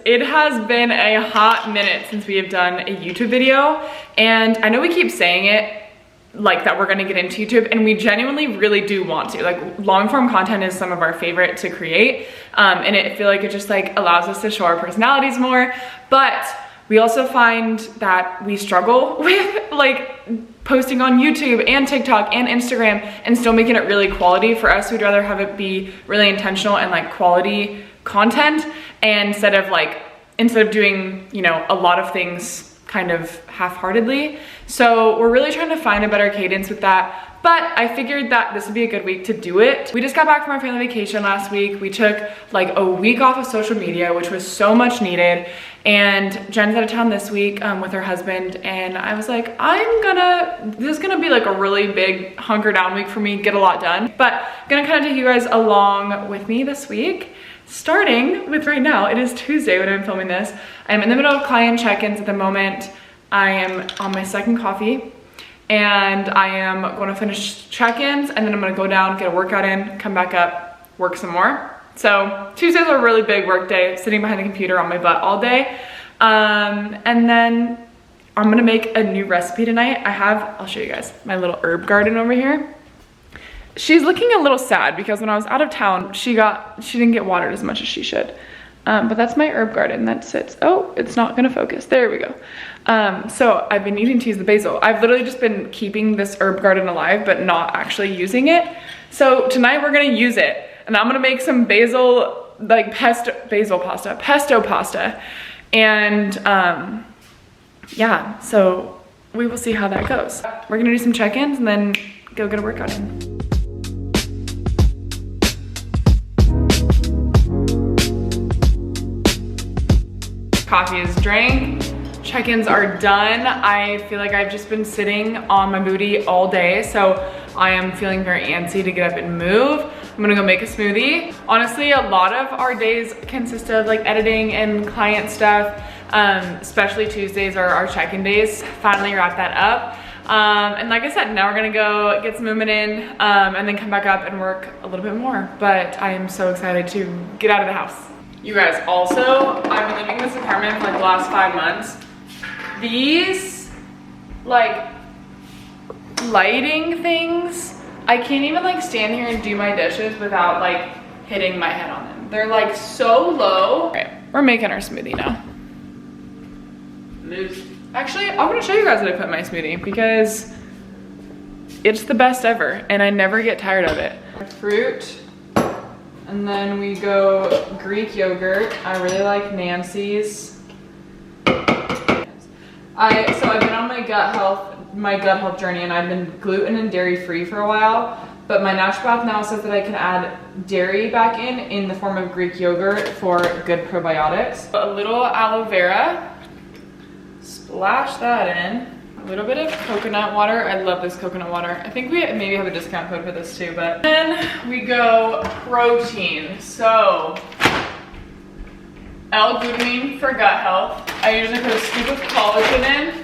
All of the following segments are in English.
It has been a hot minute since we have done a YouTube video, and I know we keep saying it like that we're gonna get into YouTube, and we genuinely really do want to. Like, long form content is some of our favorite to create, and I feel like it just like allows us to show our personalities more, but we also find that we struggle with like posting on YouTube and TikTok and Instagram and still making it really quality. For us, we'd rather have it be really intentional and like quality content, and instead of doing, you know, a lot of things kind of half-heartedly. So we're really trying to find a better cadence with that, but I figured that this would be a good week to do it. We just got back from our family vacation last week. We took like a week off of social media, which was so much needed, and Jen's out of town this week with her husband, and I was like, this is gonna be like a really big hunker down week for me, get a lot done, but I'm gonna kind of take you guys along with me this week. Starting with right now, it is Tuesday when I'm filming this. I'm in the middle of client check-ins at the moment. I am on my second coffee, and I am going to finish check-ins, and then I'm gonna go down, get a workout in, come back up, work some more. So Tuesdays are a really big work day, sitting behind the computer on my butt all day. And then I'm gonna make a new recipe tonight. I'll show you guys my little herb garden over here. She's looking a little sad because when I was out of town, she didn't get watered as much as she should. But that's my herb garden that sits, oh, it's not gonna focus. There we go. So I've been needing to use the basil. I've literally just been keeping this herb garden alive, but not actually using it. So tonight we're gonna use it, and I'm gonna make some pesto pasta. And yeah, so we will see how that goes. We're gonna do some check-ins and then go get a workout in. Coffee is drank, check-ins are done. I feel like I've just been sitting on my booty all day, so I am feeling very antsy to get up and move. I'm gonna go make a smoothie. Honestly, a lot of our days consist of like editing and client stuff, especially Tuesdays are our check-in days. Finally wrap that up. And like I said, now we're gonna go get some movement in, and then come back up and work a little bit more. But I am so excited to get out of the house. You guys, also, I've been living in this apartment for like the last 5 months. These, like, lighting things, I can't even like stand here and do my dishes without like hitting my head on them. They're like so low. All right, we're making our smoothie now. Actually, I want to show you guys what I put in my smoothie because it's the best ever and I never get tired of it. Fruit. And then we go Greek yogurt. I really like Nancy's. So I've been on my gut health journey, and I've been gluten and dairy free for a while, but my naturopath now says that I can add dairy back in the form of Greek yogurt for good probiotics. A little aloe vera, splash that in. A little bit of coconut water. I love this coconut water. I think we maybe have a discount code for this too, but then we go protein. So L-glutamine for gut health. I usually put a scoop of collagen in.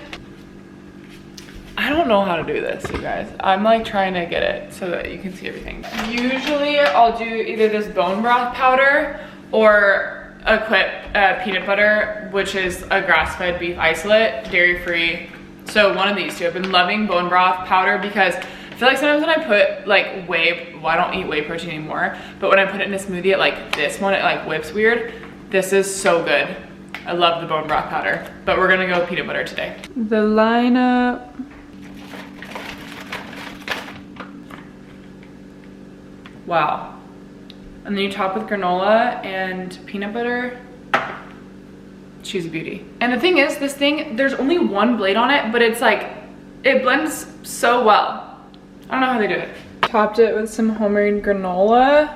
I don't know how to do this, you guys. I'm like trying to get it so that you can see everything. Usually I'll do either this bone broth powder or Equip peanut butter, which is a grass-fed beef isolate, dairy-free. So one of these two. I've been loving bone broth powder because I feel like sometimes when I put like well, I don't eat whey protein anymore, but when I put it in a smoothie, like this one, it like whips weird. This is so good. I love the bone broth powder, but we're gonna go with peanut butter today. The lineup. Wow. And then you top with granola and peanut butter. She's a beauty. And the thing is, this thing, there's only one blade on it, but it's like, it blends so well. I don't know how they do it. Topped it with some homemade granola.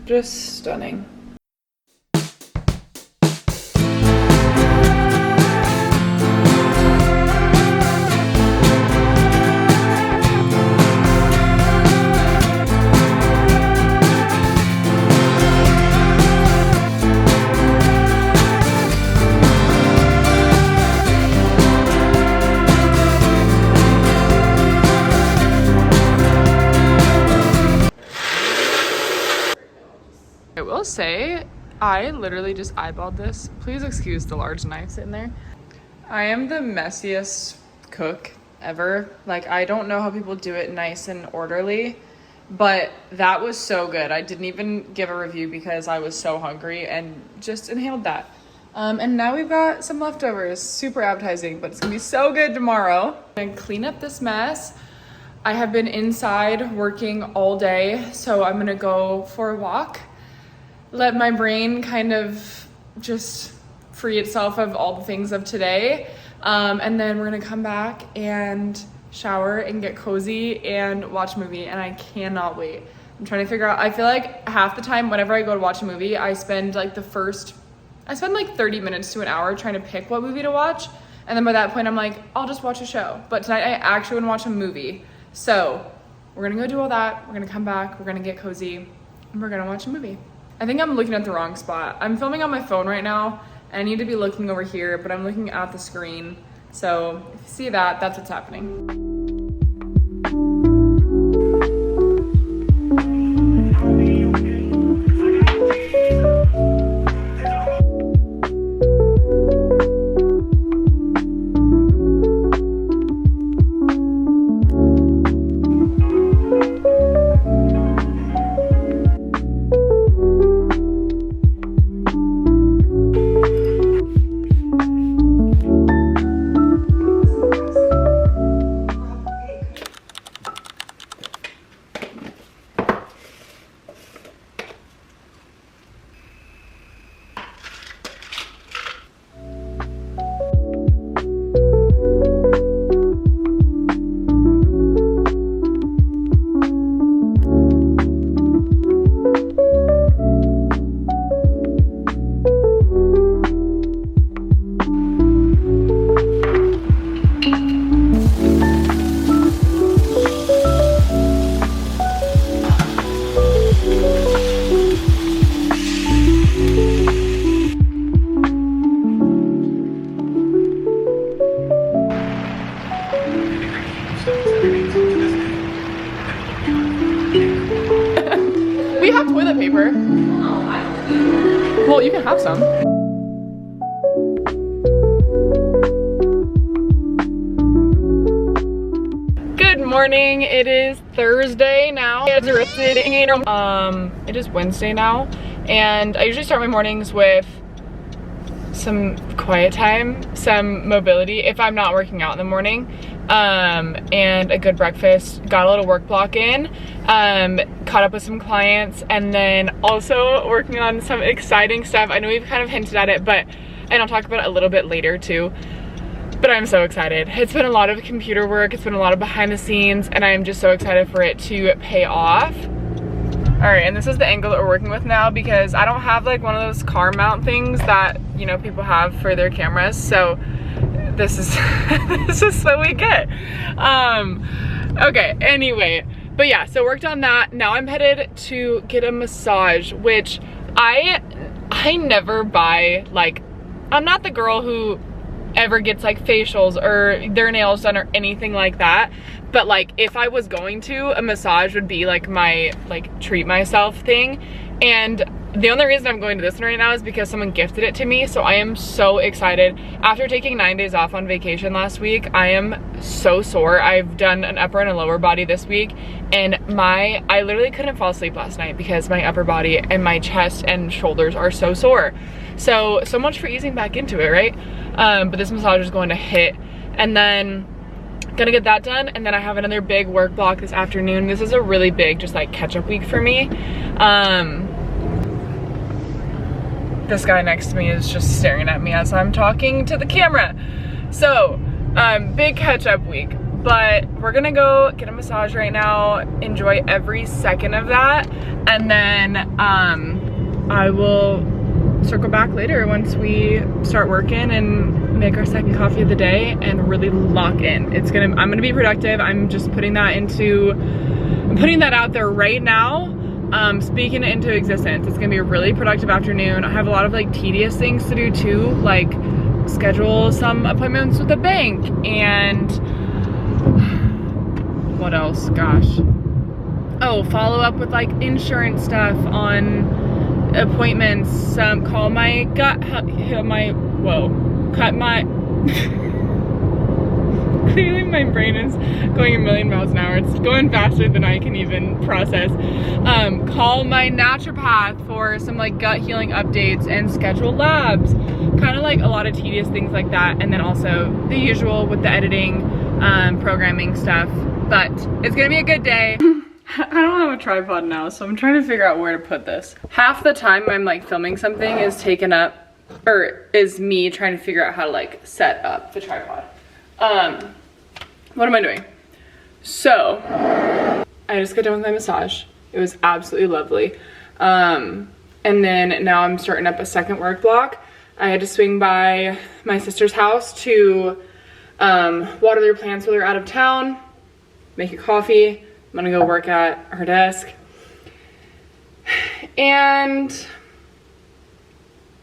Just stunning. Say I literally just eyeballed this. Please excuse the large knife sitting there. I am the messiest cook ever. Like, I don't know how people do it nice and orderly, but that was so good. I didn't even give a review because I was so hungry and just inhaled that. And now we've got some leftovers. Super appetizing, but it's gonna be so good tomorrow. I'm gonna clean up this mess. I have been inside working all day, so I'm gonna go for a walk. Let my brain kind of just free itself of all the things of today. And then we're gonna come back and shower and get cozy and watch a movie, and I cannot wait. I'm trying to figure out, I feel like half the time whenever I go to watch a movie, I spend like 30 minutes to an hour trying to pick what movie to watch. And then by that point, I'm like, I'll just watch a show. But tonight I actually wanna watch a movie. So we're gonna go do all that. We're gonna come back, we're gonna get cozy, and we're gonna watch a movie. I think I'm looking at the wrong spot. I'm filming on my phone right now. I need to be looking over here, but I'm looking at the screen. So if you see that, that's what's happening. We have toilet paper. Well, you can have some. Good morning. It is Thursday now. It is Wednesday now, and I usually start my mornings with some quiet time, some mobility if I'm not working out in the morning, and a good breakfast. Got a little work block in, caught up with some clients, and then also working on some exciting stuff. I know we've kind of hinted at it, and I'll talk about it a little bit later too, but I'm so excited. It's been a lot of computer work, it's been a lot of behind the scenes, and I'm just so excited for it to pay off. All right, and this is the angle that we're working with now because I don't have like one of those car mount things that, you know, people have for their cameras. So this is, this is what we get. Okay, anyway, but yeah, so worked on that. Now I'm headed to get a massage, which I never buy, like, I'm not the girl who ever gets like facials or their nails done or anything like that, but like if I was going to, a massage would be like my like treat myself thing. And the only reason I'm going to this one right now is because someone gifted it to me, so I am so excited. After taking 9 days off on vacation last week, I am so sore. I've done an upper and a lower body this week, and I literally couldn't fall asleep last night because my upper body and my chest and shoulders are so sore. So much for easing back into it, right? But this massage is going to hit, and then gonna get that done, and then I have another big work block this afternoon. This is a really big just like catch-up week for me. This guy next to me is just staring at me as I'm talking to the camera. So big catch-up week, but we're gonna go get a massage right now, enjoy every second of that, and then I will circle back later once we start working and make our second coffee of the day and really lock in. I'm gonna be productive. I'm just putting that out there right now, speaking it into existence. It's gonna be a really productive afternoon. I have a lot of like tedious things to do too, like schedule some appointments with the bank and what else, gosh. Oh, follow up with like insurance stuff on appointments, call my gut, cut my, clearly my brain is going a million miles an hour. It's going faster than I can even process. Call my naturopath for some like gut healing updates and schedule labs. Kind of like a lot of tedious things like that. And then also the usual with the editing, programming stuff. But it's gonna be a good day. I don't have a tripod now, so I'm trying to figure out where to put this. Half the time I'm like filming something is taken up, or is me trying to figure out how to like set up the tripod. What am I doing? So, I just got done with my massage. It was absolutely lovely. And then now I'm starting up a second work block. I had to swing by my sister's house to water their plants while they're out of town, make a coffee. I'm gonna go work at her desk. And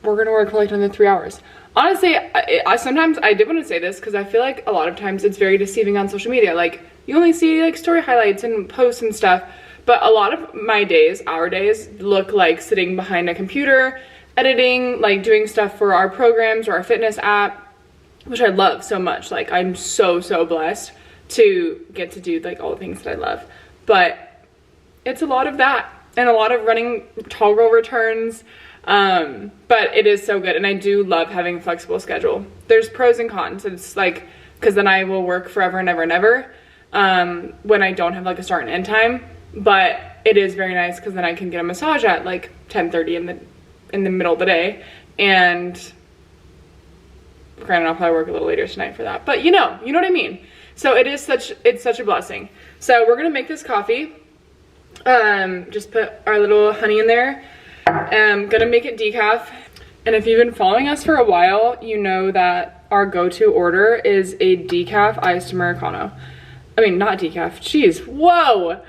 we're gonna work for like another 3 hours. Honestly, I sometimes, I did want to say this because I feel like a lot of times it's very deceiving on social media. Like, you only see like story highlights and posts and stuff, but a lot of my days, our days, look like sitting behind a computer, editing, like doing stuff for our programs or our fitness app, which I love so much. Like, I'm so blessed to get to do like all the things that I love. But it's a lot of that and a lot of running tall girl returns. But it is so good, and I do love having a flexible schedule. There's pros and cons. It's like, because then I will work forever and ever and ever when I don't have like a start and end time. But it is very nice because then I can get a massage at like 10:30 in the middle of the day, and granted I'll probably work a little later tonight for that, but you know what I mean. So it's such a blessing. So we're gonna make this coffee. Just put our little honey in there. I'm gonna make it decaf. And if you've been following us for a while, you know that our go-to order is a decaf iced Americano. I mean, not decaf, jeez, whoa!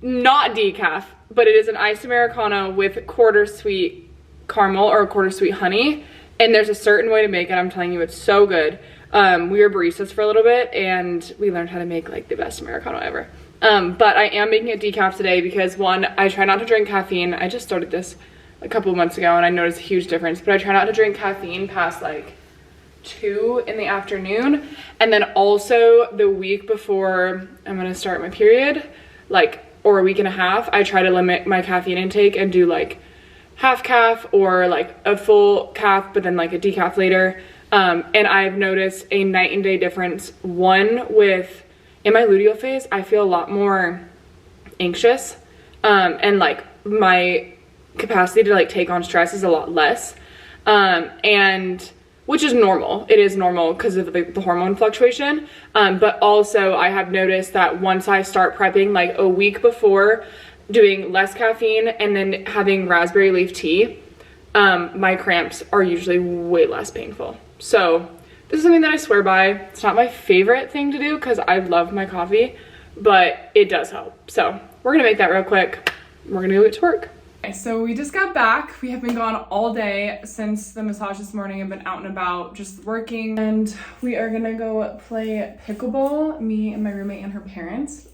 Not decaf, but it is an iced Americano with quarter sweet caramel or quarter sweet honey. And there's a certain way to make it, I'm telling you, it's so good. We were baristas for a little bit and we learned how to make like the best Americano ever. But I am making it decaf today because one, I try not to drink caffeine. I just started this a couple of months ago and I noticed a huge difference, but I try not to drink caffeine past like 2 in the afternoon. And then also the week before I'm gonna start my period, like, or a week and a half, I try to limit my caffeine intake and do like half calf or like a full calf, but then like a decaf later. And I've noticed a night and day difference. One, with in my luteal phase, I feel a lot more anxious, and like my capacity to like take on stress is a lot less, and which is normal. It is normal because of the hormone fluctuation, but also I have noticed that once I start prepping like a week before, doing less caffeine and then having raspberry leaf tea, my cramps are usually way less painful. So this is something that I swear by. It's not my favorite thing to do because I love my coffee, but it does help. So we're gonna make that real quick. We're gonna go get to work. Okay, so we just got back. We have been gone all day since the massage this morning. I've been out and about just working, and we are gonna go play pickleball, me and my roommate and her parents.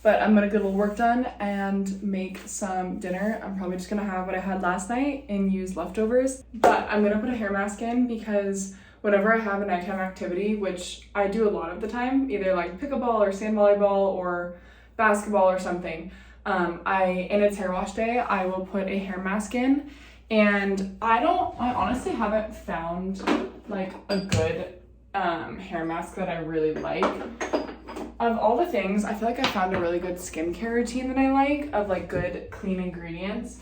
But I'm gonna get a little work done and make some dinner. I'm probably just gonna have what I had last night and use leftovers. But I'm gonna put a hair mask in because whenever I have a nighttime activity, which I do a lot of the time, either like pickleball or sand volleyball or basketball or something, and it's hair wash day, I will put a hair mask in. And I honestly haven't found like a good hair mask that I really like. Of all the things, I feel like I found a really good skincare routine that I like, of like good clean ingredients,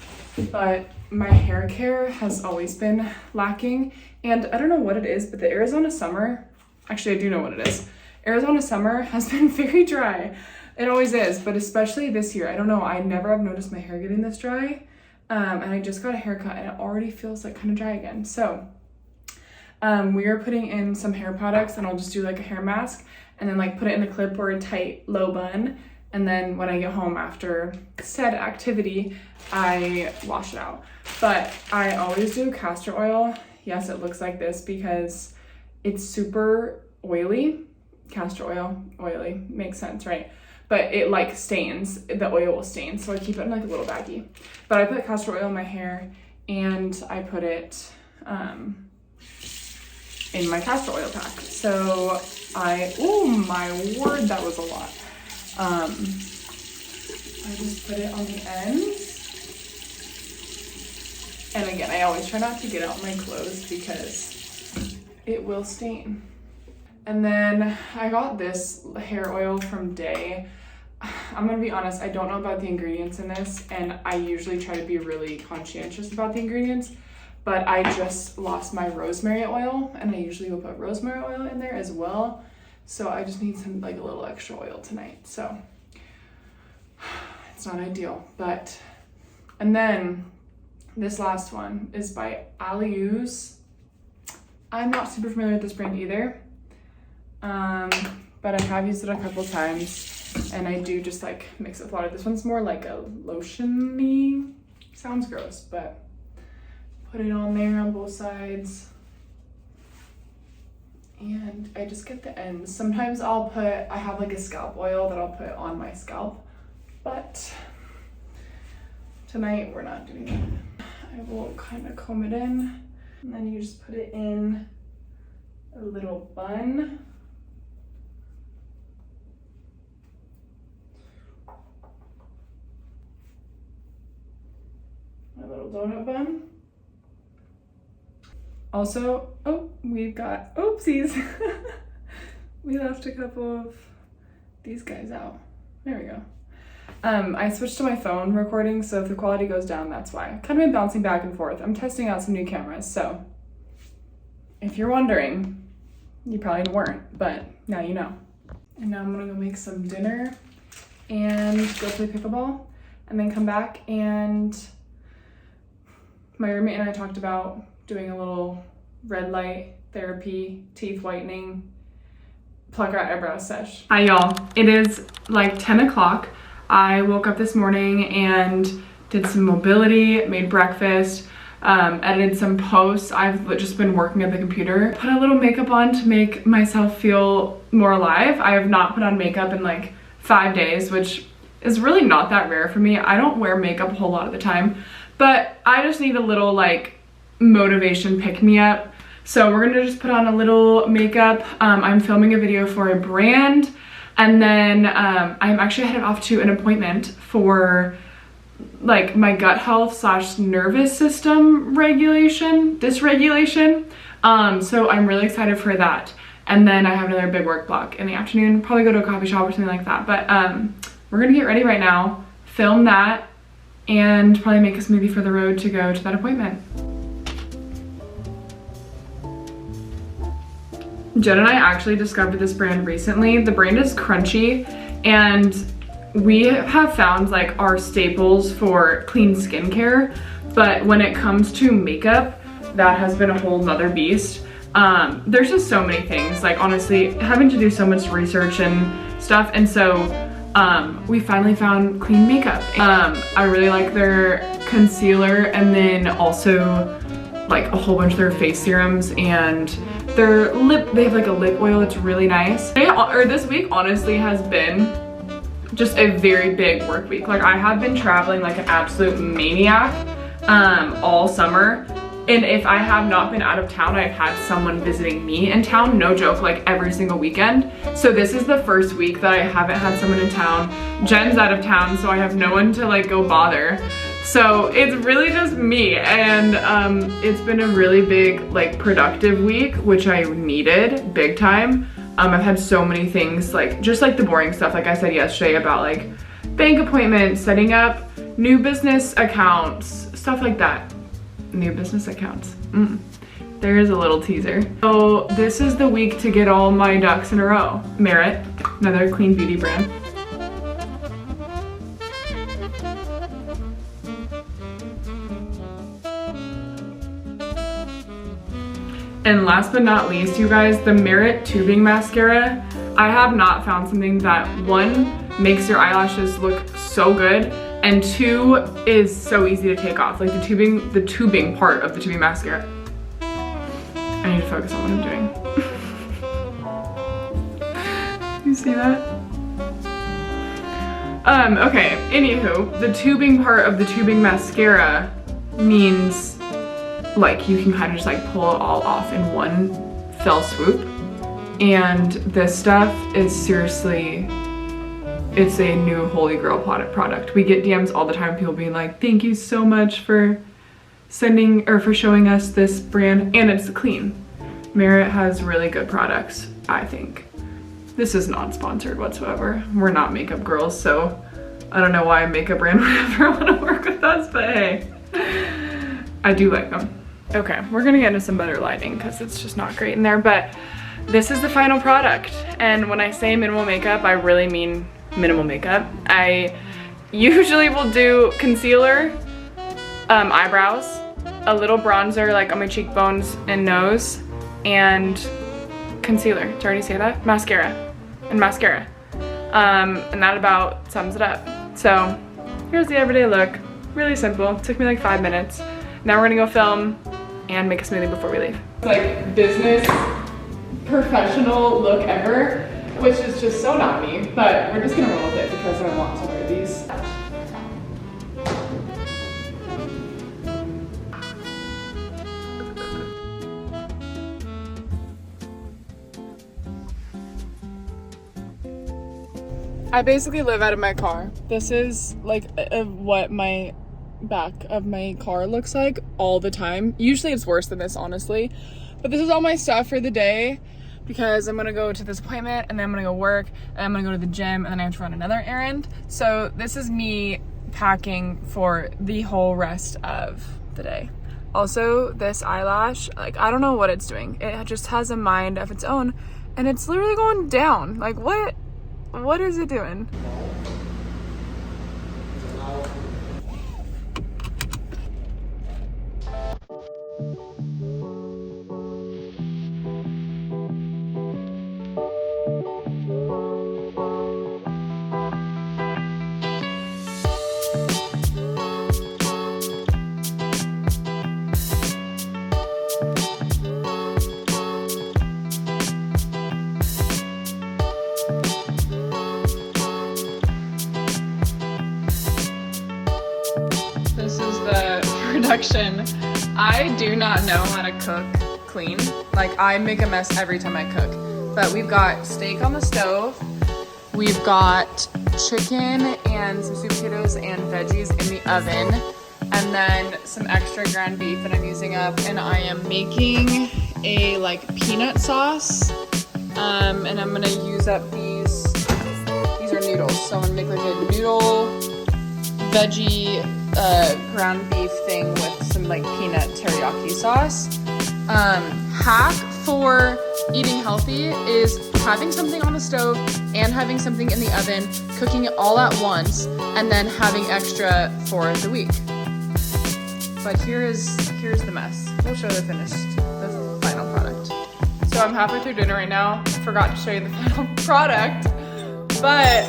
but my hair care has always been lacking. And I don't know what it is, but the Arizona summer, actually I do know what it is. Arizona summer has been very dry. It always is, but especially this year. I don't know, I never have noticed my hair getting this dry. And I just got a haircut and it already feels like kind of dry again. So we are putting in some hair products, and I'll just do like a hair mask and then like put it in a clip or a tight low bun. And then when I get home after said activity, I wash it out. But I always do castor oil. Yes, it looks like this because it's super oily. Castor oil, oily, makes sense, right? But it like stains, the oil will stain. So I keep it in like a little baggie. But I put castor oil in my hair and I put it in my castor oil pack. So oh my word, that was a lot. I just put it on the ends. And again, I always try not to get out my clothes because it will stain. And then I got this hair oil from Day. I'm gonna be honest, I don't know about the ingredients in this, and I usually try to be really conscientious about the ingredients, but I just lost my rosemary oil, and I usually will put rosemary oil in there as well. So I just need some, like, a little extra oil tonight. So it's not ideal, but, and then this last one is by Alius. I'm not super familiar with this brand either, but I have used it a couple times. And I do just like mix it with water. This one's more like a lotion-y. Sounds gross, but put it on there on both sides. And I just get the ends. Sometimes I have like a scalp oil that I'll put on my scalp, but tonight we're not doing that. I will kind of comb it in, and then you just put it in a little bun. A little donut bun. Also, oh, we've got, oopsies. We left a couple of these guys out. There we go. I switched to my phone recording, so if the quality goes down, that's why. I've kind of been bouncing back and forth. I'm testing out some new cameras, so if you're wondering, you probably weren't, but now you know. And now I'm gonna go make some dinner and go play pickleball, and then come back, and my roommate and I talked about doing a little red light therapy, teeth whitening, pluck out eyebrow sesh. Hi y'all, it is like 10 o'clock. I woke up this morning and did some mobility, made breakfast, edited some posts. I've just been working at the computer. Put a little makeup on to make myself feel more alive. I have not put on makeup in like 5 days, which is really not that rare for me. I don't wear makeup a whole lot of the time, but I just need a little like motivation pick-me-up. So we're gonna just put on a little makeup. I'm filming a video for a brand, and then I'm actually headed off to an appointment for like my gut health / nervous system dysregulation. So I'm really excited for that. And then I have another big work block in the afternoon, probably go to a coffee shop or something like that. But we're gonna get ready right now, film that, and probably make a smoothie for the road to go to that appointment. Jen and I actually discovered this brand recently. The brand is Crunchy, and we have found like our staples for clean skincare, but when it comes to makeup, that has been a whole nother beast. There's just so many things, like honestly, having to do so much research and stuff, and so we finally found clean makeup. I really like their concealer, and then also like a whole bunch of their face serums, and their they have like a lip oil that's really nice. This week honestly has been just a very big work week. Like I have been traveling like an absolute maniac all summer. And if I have not been out of town, I've had someone visiting me in town, no joke, like every single weekend. So this is the first week that I haven't had someone in town. Jen's out of town, so I have no one to like go bother. So it's really just me, and it's been a really big, like productive week, which I needed big time. I've had so many things, like just like the boring stuff, like I said yesterday about like bank appointments, setting up new business accounts, stuff like that. New business accounts. There is a little teaser. So this is the week to get all my ducks in a row. Merit, another clean beauty brand. And last but not least, you guys, the Merit tubing mascara. I have not found something that, one, makes your eyelashes look so good, and two, is so easy to take off. Like the tubing part of the tubing mascara. I need to focus on what I'm doing. You see that? Okay, anywho, the tubing part of the tubing mascara means like you can kind of just like pull it all off in one fell swoop. And this stuff is seriously, it's a new holy grail product. We get DMs all the time, people being like, thank you so much for sending or for showing us this brand, and it's clean. Merit has really good products, I think. This is not sponsored whatsoever. We're not makeup girls, so I don't know why a makeup brand would ever want to work with us, but hey, I do like them. Okay, we're gonna get into some better lighting because it's just not great in there, but this is the final product. And when I say minimal makeup, I really mean minimal makeup. I usually will do concealer, eyebrows, a little bronzer like on my cheekbones and nose, and concealer. Did I already say that? Mascara. And mascara. And that about sums it up. So here's the everyday look. Really simple. Took me like 5 minutes. Now we're gonna go film and make a smoothie before we leave. Like business professional look ever, which is just so not me, but we're just gonna roll with it because I want to wear these. I basically live out of my car. This is like what my back of my car looks like all the time. Usually it's worse than this, honestly. But this is all my stuff for the day because I'm gonna go to this appointment and then I'm gonna go work and I'm gonna go to the gym and then I have to run another errand. So this is me packing for the whole rest of the day. Also, this eyelash, like I don't know what it's doing. It just has a mind of its own and it's literally going down. Like what is it doing? I do not know how to cook clean. Like I make a mess every time I cook. But we've got steak on the stove. We've got chicken and some sweet potatoes and veggies in the oven. And then some extra ground beef that I'm using up. And I am making a like peanut sauce. And I'm gonna use up these are noodles. So I'm gonna make like a noodle veggie ground beef thing with some like peanut teriyaki sauce. Hack for eating healthy is having something on the stove and having something in the oven, cooking it all at once, and then having extra for the week. But here's the mess. We'll show the final product. So I'm halfway through dinner right now. I forgot to show you the final product, but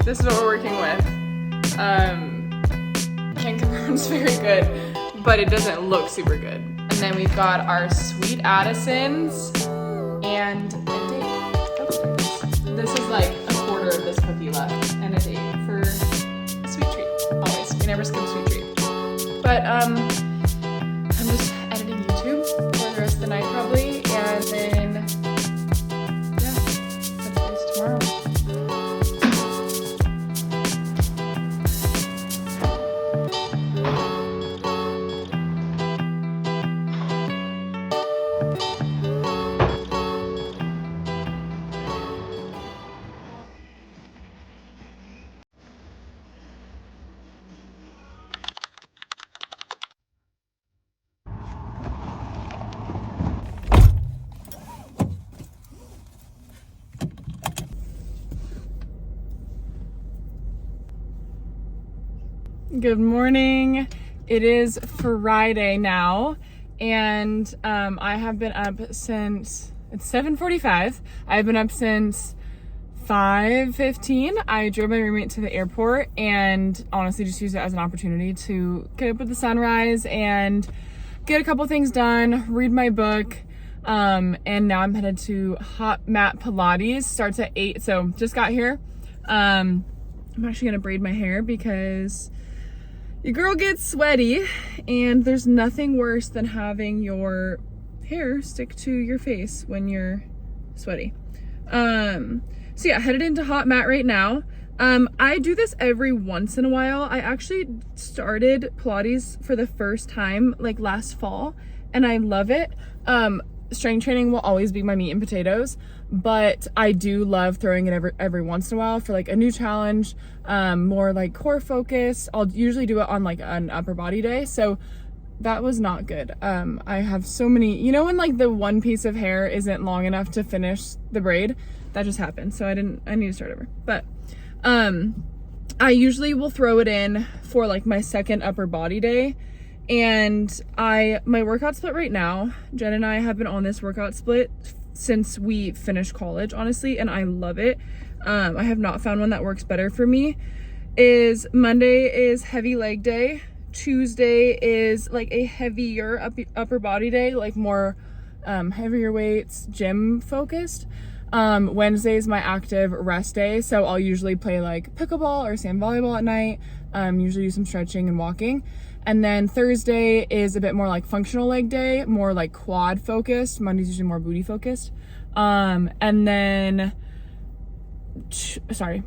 this is what we're working with. Can't confirm it's very good, but it doesn't look super good. And then we've got our sweet Addisons and a date upstairs. This is like a quarter of this cookie left and a date for a sweet treat. Always, we never skip sweet treat. But I'm just editing YouTube for the rest of the night probably, and then yeah, touch base tomorrow. Good morning. It is Friday now, and I have been up since, it's 7:45. I've been up since 5:15. I drove my roommate to the airport and honestly just used it as an opportunity to get up with the sunrise and get a couple things done, read my book, and now I'm headed to Hot Mat Pilates. Starts at 8, so just got here. I'm actually gonna braid my hair because your girl gets sweaty, and there's nothing worse than having your hair stick to your face when you're sweaty. So yeah, headed into hot mat right now. I do this every once in a while. I actually started Pilates for the first time like last fall, and I love it. Strength training will always be my meat and potatoes, but I do love throwing it every once in a while for like a new challenge, more like core focused. I'll usually do it on like an upper body day. So that was not good. I have so many, you know, when like the one piece of hair isn't long enough to finish the braid, that just happened. So I need to start over. But I usually will throw it in for like my second upper body day. And my workout split right now, Jen and I have been on this workout split since we finished college, honestly, and I love it. I have not found one that works better for me. Monday is heavy leg day. Tuesday is like a heavier upper body day, like more heavier weights, gym focused. Wednesday is my active rest day, so I'll usually play like pickleball or sand volleyball at night, usually do some stretching and walking. And then Thursday is a bit more like functional leg day, more like quad focused. Monday's usually more booty focused. And then,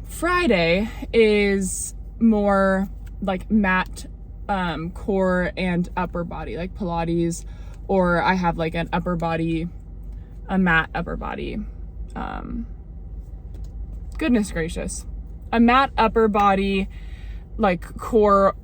Friday is more like mat, core and upper body, like Pilates, or I have like a mat upper body. Goodness gracious, a mat upper body, like core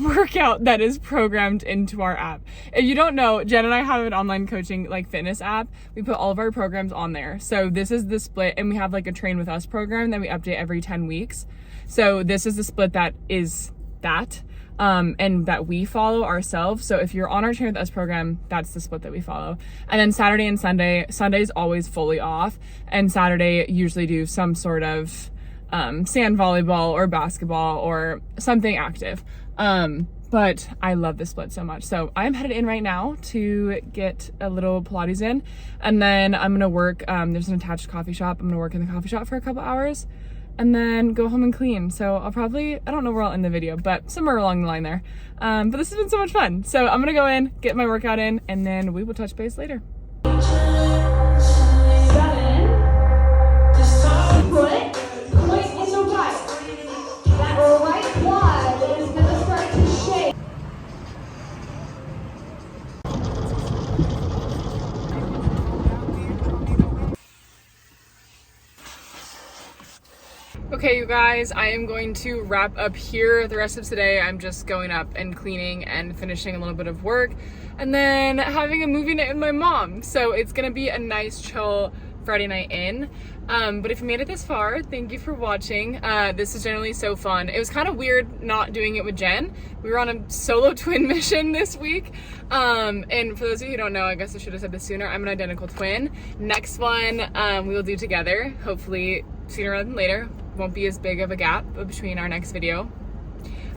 workout that is programmed into our app. If you don't know, Jen and I have an online coaching like fitness app. We put all of our programs on there. So this is the split, and we have like a Train With Us program that we update every 10 weeks. So this is the split that is that, and that we follow ourselves. So if you're on our Train With Us program, that's the split that we follow. And then Saturday and Sunday's always fully off, and Saturday usually do some sort of sand volleyball or basketball or something active. But I love this split so much. So I'm headed in right now to get a little Pilates in, and then I'm gonna work, there's an attached coffee shop. I'm gonna work in the coffee shop for a couple hours and then go home and clean. So I don't know where I'll end the video, but somewhere along the line there. But this has been so much fun. So I'm gonna go in, get my workout in, and then we will touch base later. Okay, you guys, I am going to wrap up here. The rest of today, I'm just going up and cleaning and finishing a little bit of work, and then having a movie night with my mom. So it's gonna be a nice, chill Friday night in. But if you made it this far, thank you for watching. This is generally so fun. It was kind of weird not doing it with Jen. We were on a solo twin mission this week. And for those of you who don't know, I guess I should have said this sooner, I'm an identical twin. Next one, we will do together, hopefully sooner rather than later. Won't be as big of a gap between our next video.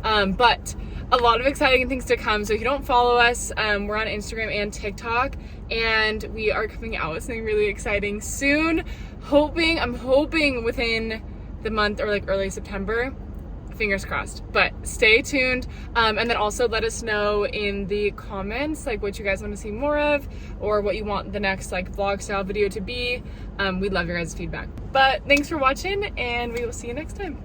But a lot of exciting things to come. So if you don't follow us, we're on Instagram and TikTok, and we are coming out with something really exciting soon. I'm hoping within the month or like early September. Fingers crossed, but stay tuned. And then also let us know in the comments like what you guys want to see more of, or what you want the next like vlog style video to be. We'd love your guys' feedback. But thanks for watching, and we will see you next time.